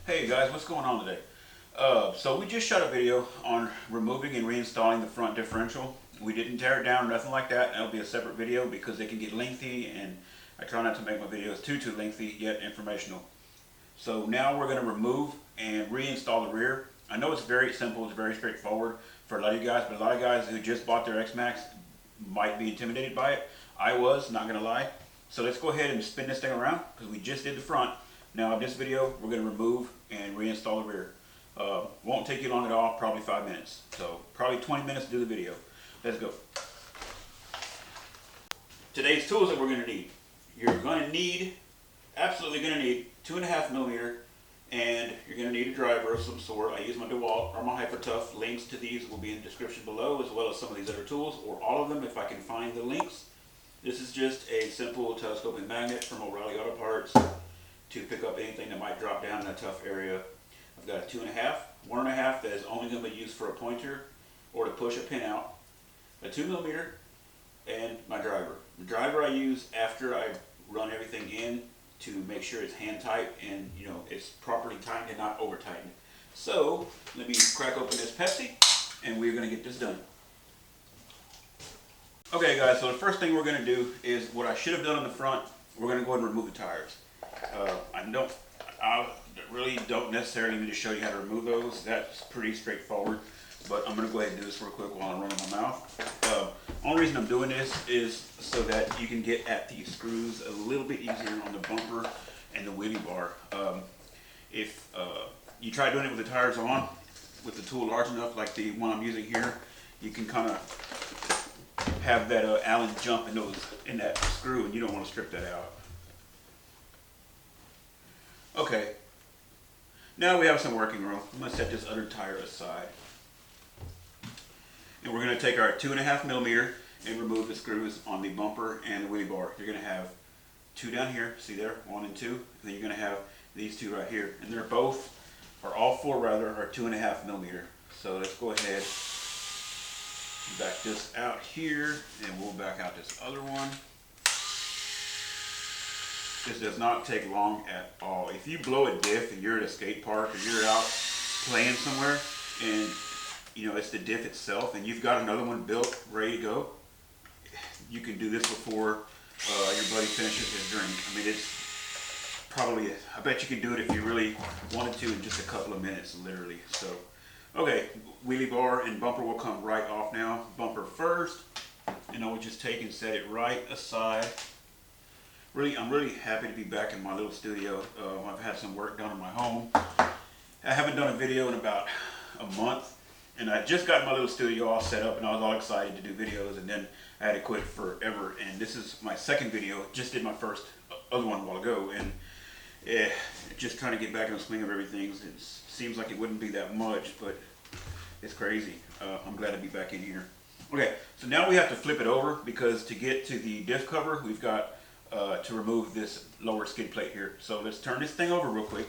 Hey guys, what's going on today? So we just shot a video on removing and reinstalling the front differential. We didn't tear it down or nothing like that. That'll be a separate video because they can get lengthy, and I try not to make my videos too lengthy yet informational. So now we're going to remove and reinstall the rear. I know it's very simple, it's very straightforward for a lot of you guys, but a lot of guys who just bought their X-Maxx might be intimidated by it. I was, not going to lie. So let's go ahead and spin this thing around because we just did the front. Now in this video, we're going to remove and reinstall the rear. Won't take you long at all, probably 5 minutes. So probably 20 minutes to do the video. Let's go. Today's tools that we're going to need. You're going to need, absolutely going to need 2.5 millimeter, and you're going to need a driver of some sort. I use my Dewalt or my Hypertough. Links to these will be in the description below, as well as some of these other tools, or all of them if I can find the links. This is just a simple telescoping magnet from O'Reilly Auto Parts to pick up anything that might drop down in a tough area. I've got a 2.5, 1.5 that is only going to be used for a pointer or to push a pin out, a 2 millimeter, and my driver. The driver I use after I run everything in to make sure it's hand tight and it's properly tightened and not over tightened. So let me crack open this Pepsi and we're going to get this done. Okay guys, so the first thing we're going to do is what I should have done on the front. We're going to go ahead and remove the tires. I really don't necessarily need to show you how to remove those. That's pretty straightforward, but I'm going to go ahead and do this real quick while I'm running my mouth. Only reason I'm doing this is so that you can get at these screws a little bit easier on the bumper and the wheelie bar. If you try doing it with the tires on, with the tool large enough like the one I'm using here, you can kind of have that Allen jump in that screw, and you don't want to strip that out. Okay, now we have some working room. I'm going to set this other tire aside. And we're going to take our 2.5 millimeter and remove the screws on the bumper and the wheelie bar. You're going to have 2 down here, see there, 1 and 2. And then you're going to have these 2 right here. And they're both, or all 4 rather, are 2.5 millimeter. So let's go ahead and back this out here, and we'll back out this other one. This does not take long at all. If you blow a diff and you're at a skate park or you're out playing somewhere and it's the diff itself and you've got another one built, ready to go, you can do this before your buddy finishes his drink. I mean, it's probably, I bet you can do it if you really wanted to in just a couple of minutes, literally. So, okay, wheelie bar and bumper will come right off now. Bumper first, and I will just take and set it right aside. I'm really happy to be back in my little studio. I've had some work done in my home. I haven't done a video in about a month, and I just got my little studio all set up and I was all excited to do videos, and then I had to quit forever, and this is my second video. Just did my first other one a while ago, and just trying to get back in the swing of everything. It seems like it wouldn't be that much, but it's crazy. I'm glad to be back in here. Okay, so now we have to flip it over because to get to the diff cover, we've got to remove this lower skid plate here. So let's turn this thing over real quick.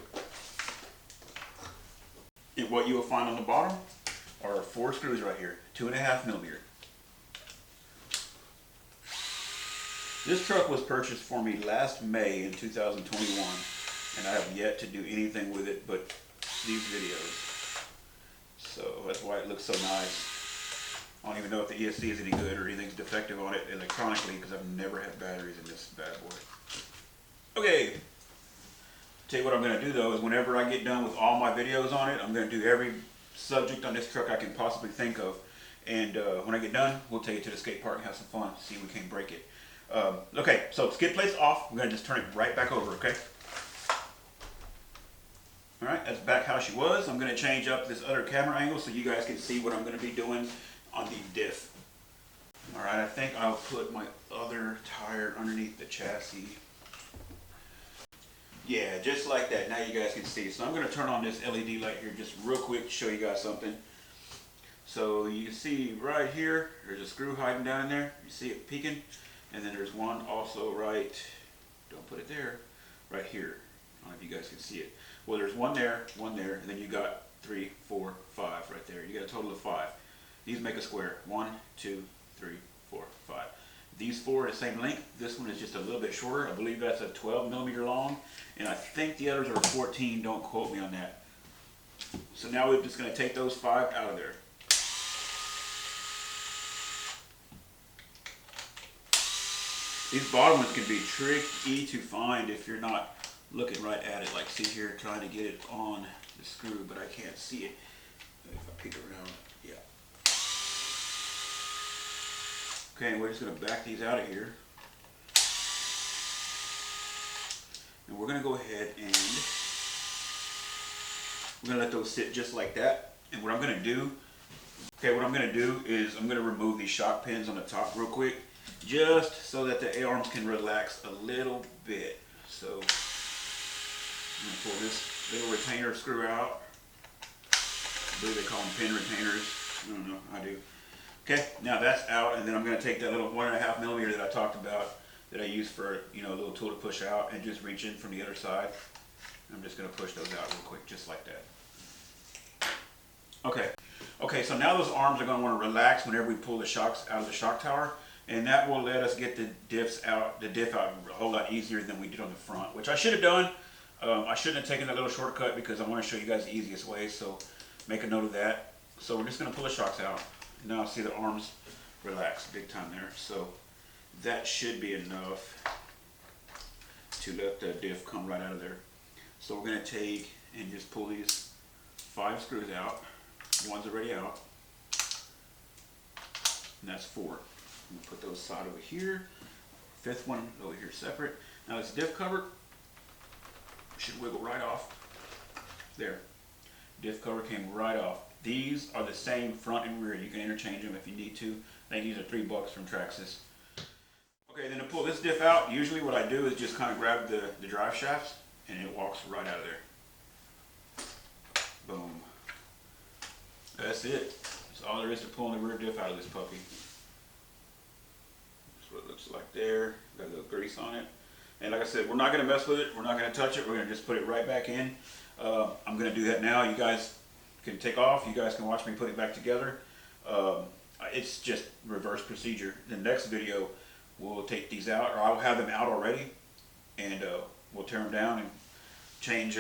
And what you will find on the bottom are 4 screws right here, 2.5 millimeter. This truck was purchased for me last May in 2021, and I have yet to do anything with it but these videos. So that's why it looks so nice. I don't even know if the ESC is any good or anything's defective on it electronically because I've never had batteries in this bad boy. Okay, tell you what I'm going to do though is whenever I get done with all my videos on it, I'm going to do every subject on this truck I can possibly think of. And when I get done, we'll take it to the skate park and have some fun, see if we can't break it. Okay, so skid plate's off. We're going to just turn it right back over, okay? Alright, that's back how she was. I'm going to change up this other camera angle so you guys can see what I'm going to be doing on the diff. Alright, I think I'll put my other tire underneath the chassis. Yeah, just like that. Now you guys can see. So I'm going to turn on this LED light here just real quick to show you guys something. So you can see right here, there's a screw hiding down in there. You see it peeking. And then there's one also right, don't put it there, right here. I don't know if you guys can see it. Well, there's one there, and then you got 3, 4, 5 right there. You got a total of 5. These make a square. 1, 2, 3, 4, 5. these four are the same length. This one is just a little bit shorter. I believe that's a 12 millimeter long, and I think the others are 14. Don't quote me on that. So now we're just going to take those 5 out of there. These bottom ones can be tricky to find if you're not looking right at it. Like, see here, trying to get it on the screw, but I can't see it. If I peek around, yeah. Okay, we're just going to back these out of here. And we're going to go ahead and we're going to let those sit just like that. And what I'm going to do, is I'm going to remove these shock pins on the top real quick, just so that the A-arms can relax a little bit. So I'm going to pull this little retainer screw out. I believe they call them pin retainers. I don't know, I do. Okay, now that's out, and then I'm going to take that little 1.5 millimeter that I talked about that I use for, you know, a little tool to push out, and just reach in from the other side. I'm just going to push those out real quick, just like that. Okay, so now those arms are going to want to relax whenever we pull the shocks out of the shock tower, and that will let us get the diff out a whole lot easier than we did on the front, which I should have done. I shouldn't have taken that little shortcut because I want to show you guys the easiest way, so make a note of that. So we're just going to pull the shocks out. Now see the arms relax big time there, so that should be enough to let the diff come right out of there. So we're going to take and just pull these 5 screws out. One's already out, and that's 4. I'm going to put those side over here. 5th one over here separate. Now this diff cover should wiggle right off. There. Diff cover came right off. These are the same front and rear. You can interchange them if you need to. I think these are $3 from Traxxas. Okay, then to pull this diff out, usually what I do is just kind of grab the drive shafts, and it walks right out of there. Boom. That's it. That's all there is to pulling the rear diff out of this puppy. That's what it looks like there. Got a little grease on it. And like I said, we're not going to mess with it. We're not going to touch it. We're going to just put it right back in. I'm going to do that now. You guys can take off. You guys can watch me put it back together. It's just reverse procedure. The next video, we'll take these out, or I'll have them out already, and we'll tear them down and change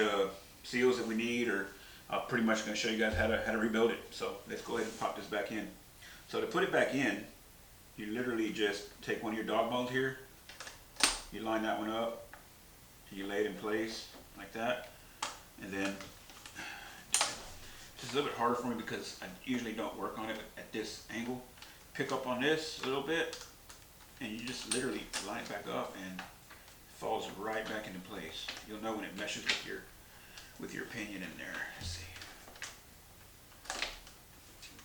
seals that we need, or I'm pretty much going to show you guys how to rebuild it. So let's go ahead and pop this back in. So to put it back in, you literally just take one of your dog bones here, you line that one up, you lay it in place like that, and then it's a little bit harder for me because I usually don't work on it at this angle. Pick up on this a little bit, and you just literally line it back up, and it falls right back into place. You'll know when it meshes with your pinion in there. Let's see.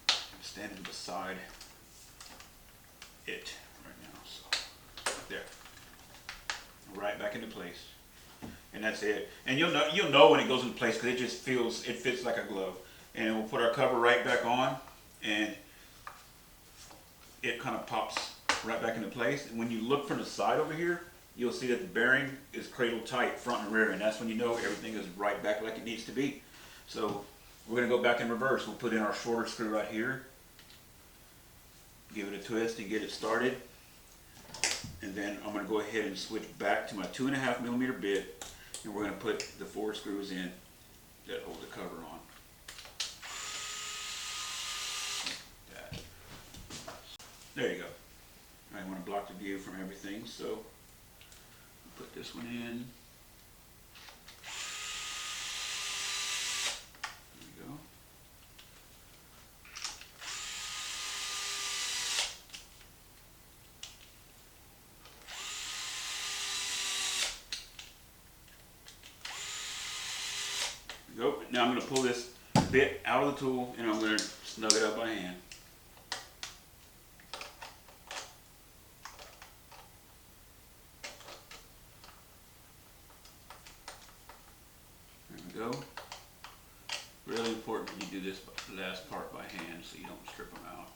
I'm standing beside it right now, so right there, right back into place, and that's it. And you'll know when it goes into place because it fits like a glove. And we'll put our cover right back on, and it kind of pops right back into place. And when you look from the side over here, you'll see that the bearing is cradle tight front and rear, and that's when you know everything is right back like it needs to be. So we're going to go back in reverse. We'll put in our shorter screw right here, give it a twist and get it started, and then I'm going to go ahead and switch back to my 2.5 millimeter bit, and we're going to put the 4 screws in that hold the cover on. There you go. I want to block the view from everything, so put this one in. There we go. There we go. Now I'm going to pull this bit out of the tool, and I'm going to snug it up by hand. Go. Really important when you do this last part by hand so you don't strip them out.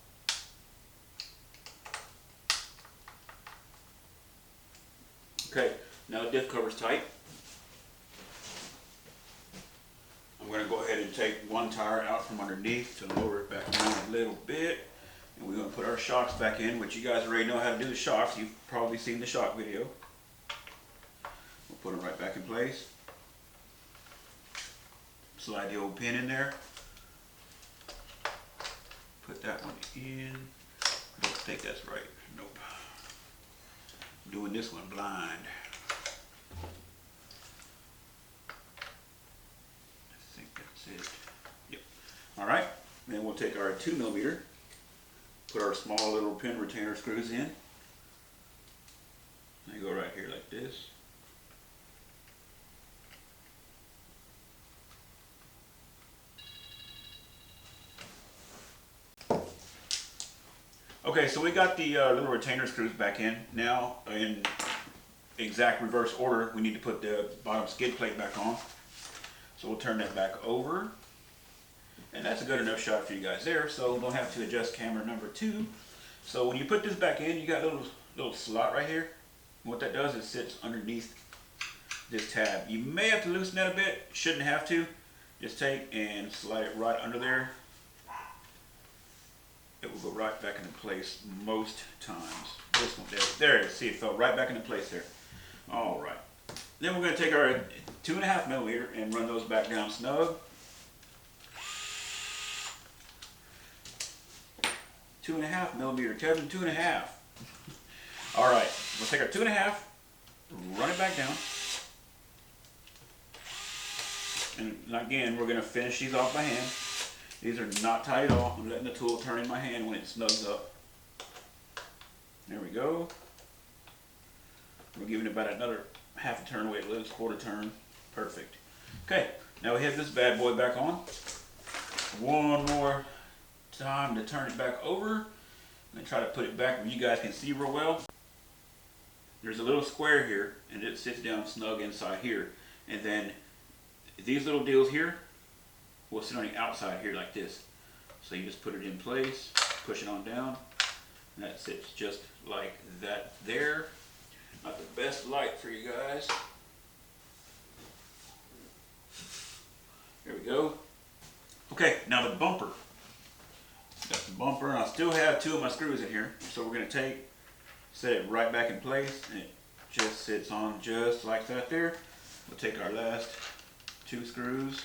Okay, now the diff cover's tight. I'm going to go ahead and take one tire out from underneath to lower it back down a little bit, And we're going to put our shocks back in, which you guys already know how to do the shocks. You've probably seen the shock video. We'll put them right back in place. Slide the old pin in there. Put that one in. I don't think that's right. Nope. I'm doing this one blind. I think that's it. Yep. Alright. Then we'll take our 2mm, put our small little pin retainer screws in. They go right here like this. Okay, so we got the little retainer screws back in. Now, in exact reverse order, we need to put the bottom skid plate back on. So we'll turn that back over. And that's a good enough shot for you guys there, so we don't have to adjust camera number 2. So when you put this back in, you got a little slot right here. And what that does is sits underneath this tab. You may have to loosen that a bit, shouldn't have to. Just take and slide it right under there. It will go right back into place most times. This one, there it is. See, it fell right back into place there. All right. Then we're going to take our 2.5mm and run those back down snug. 2.5mm, Kevin, 2.5. All right, we'll take our 2.5, run it back down. And again, we're going to finish these off by hand. These are not tight at all. I'm letting the tool turn in my hand when it snugs up. There we go. We're giving it about another half a turn away it lives, quarter turn. Perfect. Okay, now we have this bad boy back on. One more time to turn it back over and try to put it back where you guys can see real well. There's a little square here and it sits down snug inside here. And then these little deals here will sit on the outside here like this. So you just put it in place, push it on down, and that sits just like that there. Not the best light for you guys. There we go. Okay, now the bumper. Got the bumper, and I still have 2 of my screws in here. So we're going to set it right back in place, and it just sits on just like that there. We'll take our last 2 screws,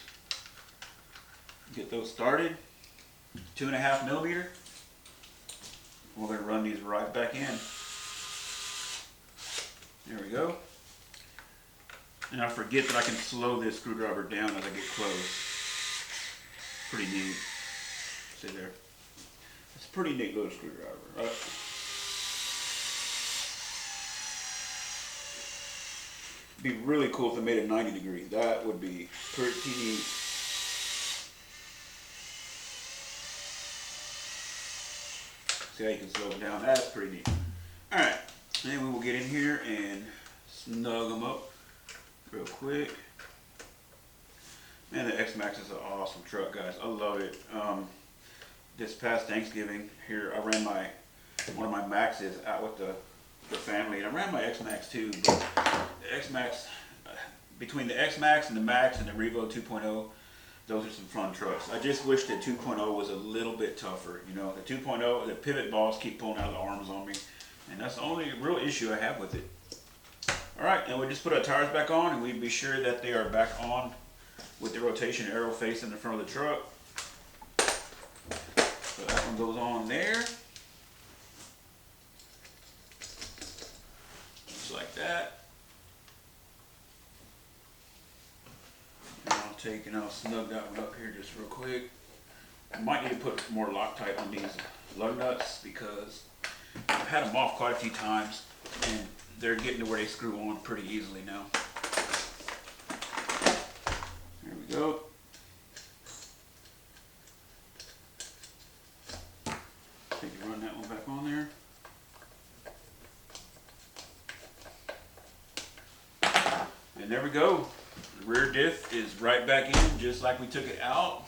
get those started. 2.5mm. We're going to run these right back in. There we go. And I forget that I can slow this screwdriver down as I get close. Pretty neat. See there? It's a pretty neat little screwdriver, right? It'd be really cool if it made a 90 degree. That would be pretty neat. See how you can slow it down? That's pretty neat. Alright, then we will get in here and snug them up real quick. Man, the X-MAXX is an awesome truck, guys. I love it. This past Thanksgiving here, I ran one of my Maxes out with the family, and I ran my X-MAXX too. But the X-MAXX, between the X-MAXX and the Max and the Revo 2.0, those are some fun trucks. I just wish the 2.0 was a little bit tougher. You know, the 2.0, the pivot balls keep pulling out of the arms on me, and that's the only real issue I have with it. All right, and we just put our tires back on, and we be sure that they are back on with the rotation arrow facing the front of the truck. So that one goes on there. Just like that. And I'll take and I'll snug that one up here just real quick. I might need to put more Loctite on these lug nuts because I've had them off quite a few times and they're getting to where they screw on pretty easily now. There we go. Take and run that one back on there. And there we go. The rear diff is right back in just like we took it out.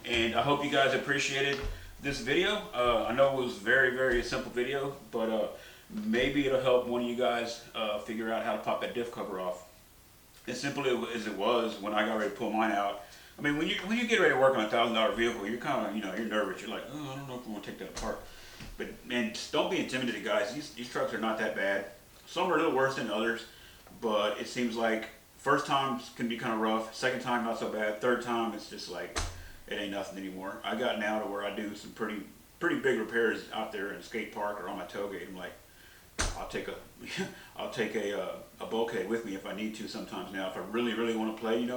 And I hope you guys appreciated this video. I know it was very simple video, but maybe it'll help one of you guys figure out how to pop that diff cover off. as simple as it was when I got ready to pull mine out. I mean, when you get ready to work on $1,000 vehicle, you're kind of, you're nervous. You're like, oh, I don't know if I want to take that apart. But man, just don't be intimidated, guys. These trucks are not that bad. Some are a little worse than others, but it seems like first times can be kind of rough. Second time not so bad. Third time it's just like it ain't nothing anymore. I got now to where I do some pretty big repairs out there in a skate park or on my tailgate. I'm like, I'll take a bulkhead with me if I need to sometimes now if I really want to play,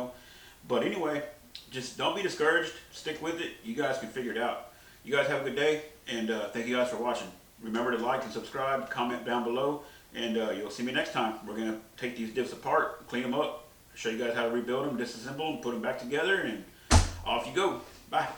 But anyway, just don't be discouraged. Stick with it. You guys can figure it out. You guys have a good day, and thank you guys for watching. Remember to like and subscribe, comment down below, and you'll see me next time. We're going to take these diffs apart, clean them up, show you guys how to rebuild them, disassemble them, put them back together, and off you go. Bye.